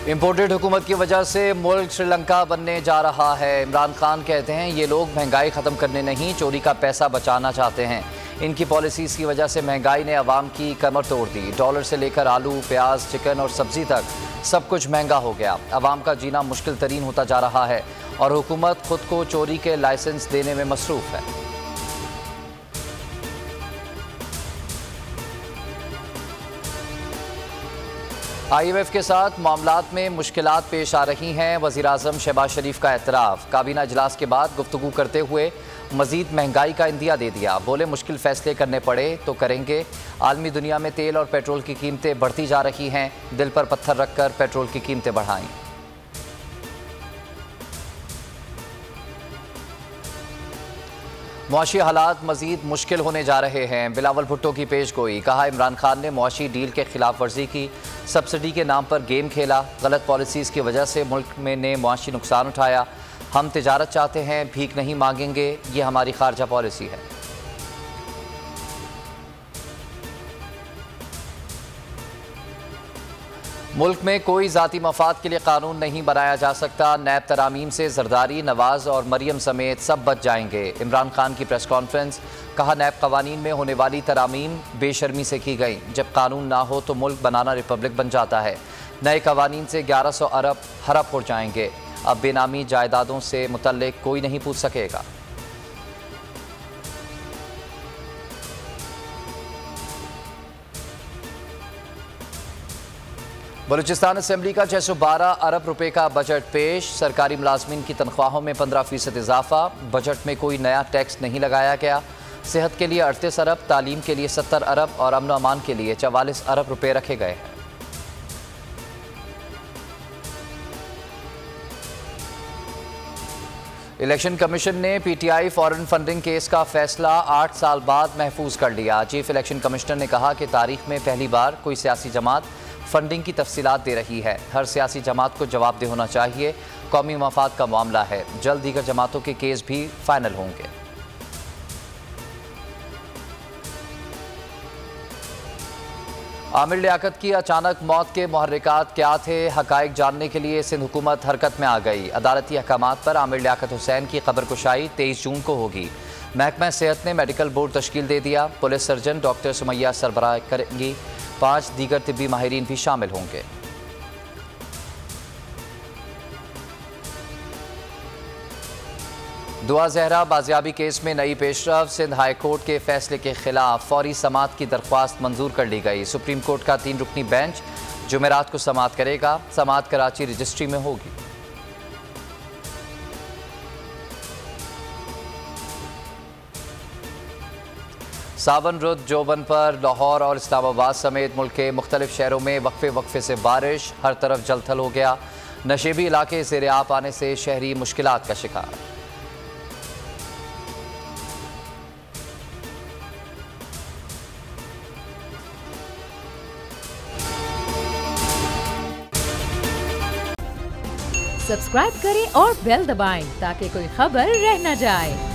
Imported हुकूमत की वजह से मुल्क श्रीलंका बनने जा रहा है। इमरान खान कहते हैं ये लोग महंगाई ख़त्म करने नहीं, चोरी का पैसा बचाना चाहते हैं। इनकी पॉलिसीज़ की वजह से महंगाई ने आवाम की कमर तोड़ दी। डॉलर से लेकर आलू, प्याज, चिकन और सब्ज़ी तक सब कुछ महंगा हो गया। आवाम का जीना मुश्किल तरीन होता जा रहा है और हुकूमत खुद को चोरी के लाइसेंस देने में मसरूफ़ है। IMF के साथ मामलात में मुश्किलात पेश आ रही हैं। वज़ीर-ए-आज़म शहबाज शरीफ का एतराफ़। काबीना इजलास के बाद गुफ्तगू करते हुए मज़ीद महंगाई का इंदिया दे दिया। बोले मुश्किल फ़ैसले करने पड़े तो करेंगे। आलमी दुनिया में तेल और पेट्रोल की कीमतें बढ़ती जा रही हैं। दिल पर पत्थर रखकर पेट्रोल की कीमतें बढ़ाएं। मुआशी हालात मजीद मुश्किल होने जा रहे हैं। बिलावल भुट्टो की पेशगोई। कहा इमरान खान ने मुआशी डील के खिलाफ वर्जी की, सब्सिडी के नाम पर गेम खेला। गलत पॉलिसीज़ की वजह से मुल्क में ने मुआशी नुकसान उठाया। हम तिजारत चाहते हैं, भीख नहीं मांगेंगे, ये हमारी खारजा पॉलिसी है। मुल्क में कोई ज़ाती मफाद के लिए कानून नहीं बनाया जा सकता। नैब तरामीम से जरदारी, नवाज और मरियम समेत सब बच जाएंगे। इमरान खान की प्रेस कॉन्फ्रेंस। कहा नैब कवानीन में होने वाली तरामीम बेशर्मी से की गई। जब कानून ना हो तो मुल्क बनाना रिपब्लिक बन जाता है। नए कवानीन से 1100 अरब हड़प हो जाएंगे। अब बेनामी जायदादों से मुतल्लिक कोई नहीं पूछ सकेगा। बलूचिस्तान असेंबली का 612 अरब रुपए का बजट पेश। सरकारी मुलाजमीन की तनख्वाहों में 15% इजाफा। बजट में कोई नया टैक्स नहीं लगाया गया। सेहत के लिए 38 अरब, तालीम के लिए 70 अरब और अमन अमान के लिए 44 अरब रुपए रखे गए हैं। इलेक्शन कमीशन ने PTI फॉरेन फंडिंग केस का फैसला 8 साल बाद महफूज कर लिया। चीफ इलेक्शन कमिश्नर ने कहा कि तारीख में पहली बार कोई सियासी जमात फंडिंग की तफसीलात दे रही है। हर सियासी जमात को जवाबदेह होना चाहिए। कौमी मफाद का मामला है। जल्द दीगर जमातों के केस भी फाइनल होंगे। आमिर लियाकत की अचानक मौत के मुहर्रिकात क्या थे? हकाइक जानने के लिए सिंध हुकूमत हरकत में आ गई। अदालती अहकामात पर आमिर लियाकत हुसैन की खबरकुशाई 23 जून को होगी। महकमा सेहत ने मेडिकल बोर्ड तश्कील दे दिया। पुलिस सर्जन डॉक्टर सुमैया सरबराह करेंगी। 5 दीगर तिब्बी माहिरीन भी शामिल होंगे। दुआ जहरा बाजियाबी केस में नई पेशरफ। सिंध हाई कोर्ट के फैसले के खिलाफ फौरी समाअत की दरख्वास्त मंजूर कर ली गई। सुप्रीम कोर्ट का 3 रुकनी बेंच जुमेरात को समाअत करेगा। समाअत कराची रजिस्ट्री में होगी। सावन रुत जोबन पर लाहौर और इस्लामाबाद समेत मुल्क के मुख्तलिफ शहरों में वक्फे वक्फे से बारिश। हर तरफ जलथल हो गया। नशेबी इलाके ज़ेर आब आने से शहरी मुश्किलात का शिकार। सब्सक्राइब करें और बेल दबाएं ताकि कोई खबर रह न जाए।